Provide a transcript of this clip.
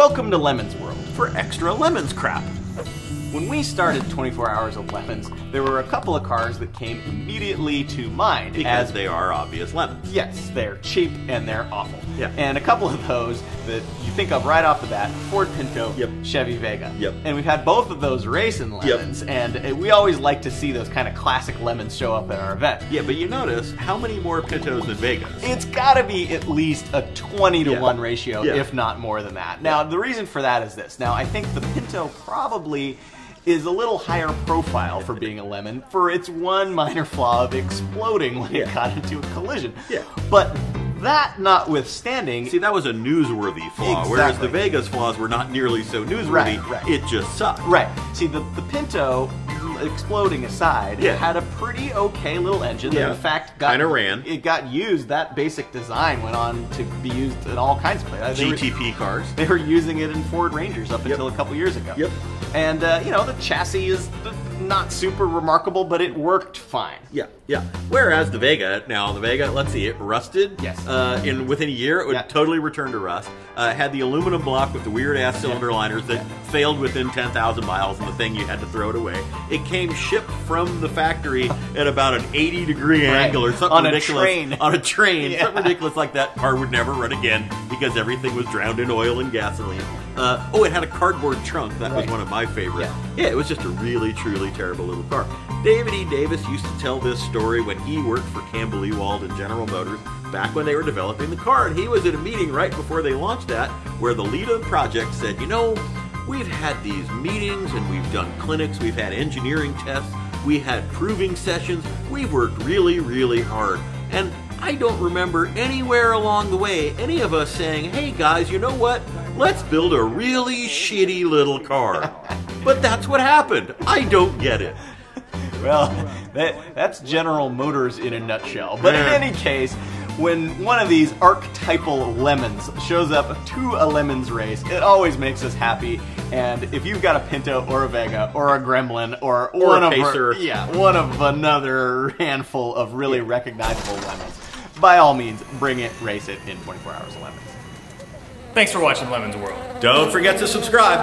Welcome to Lemons World. for extra lemons crap. When we started 24 Hours of Lemons, there were a couple of cars that came immediately to mind. Because they are obvious lemons. Yes, they're cheap and they're awful. Yeah. And a couple of those that you think of right off the bat, Ford Pinto, Yep. Chevy Vega. Yep. And we've had both of those racing lemons, and we always like to see those kind of classic lemons show up at our event. Yeah, but you notice, how many more Pintos than Vegas? It's got to be at least a 20 to 1 ratio, Yeah. if not more than that. Now, the reason for that is this. Now, I think the Pinto probably is a little higher profile for being a lemon for its one minor flaw of exploding when it got into a collision. Yeah. But that notwithstanding... See, that was a newsworthy flaw, whereas the Vegas flaws were not nearly so newsworthy. Right. It just sucked. Right. See, the Pinto, exploding aside, Yeah. had a pretty okay little engine that in fact Kinda ran. It got used. That basic design went on to be used in all kinds of places. GTP cars. They were using it in Ford Rangers up until a couple years ago. Yep. And, you know, the chassis is not super remarkable, but it worked fine. Yeah, yeah. Whereas the Vega, let's see, it rusted. Yes. Within a year, it would totally return to rust. Had the aluminum block with the weird-ass cylinder liners that failed within 10,000 miles, and the thing you had to throw it away. It came shipped from the factory at about an 80-degree angle or something ridiculous. On a train. Something ridiculous like that. Car would never run again because everything was drowned in oil and gasoline. It had a cardboard trunk. That was one of my favorites. Yeah, it was just a really, truly terrible little car. David E. Davis used to tell this story when he worked for Campbell Ewald and General Motors back when they were developing the car. And he was at a meeting right before they launched that where the lead of the project said, you know, we've had these meetings and we've done clinics, we've had engineering tests, we had proving sessions, we've worked really, really hard. And I don't remember anywhere along the way any of us saying, hey guys, you know what? Let's build a really shitty little car. But that's what happened. I don't get it. Well, that's General Motors in a nutshell. But in any case, when one of these archetypal lemons shows up to a lemons race, it always makes us happy. And if you've got a Pinto or a Vega or a Gremlin or one a of Pacer, one of another handful of really recognizable lemons, by all means, bring it, race it in 24 Hours of Lemons. Thanks for watching Lemons World. Don't forget to subscribe.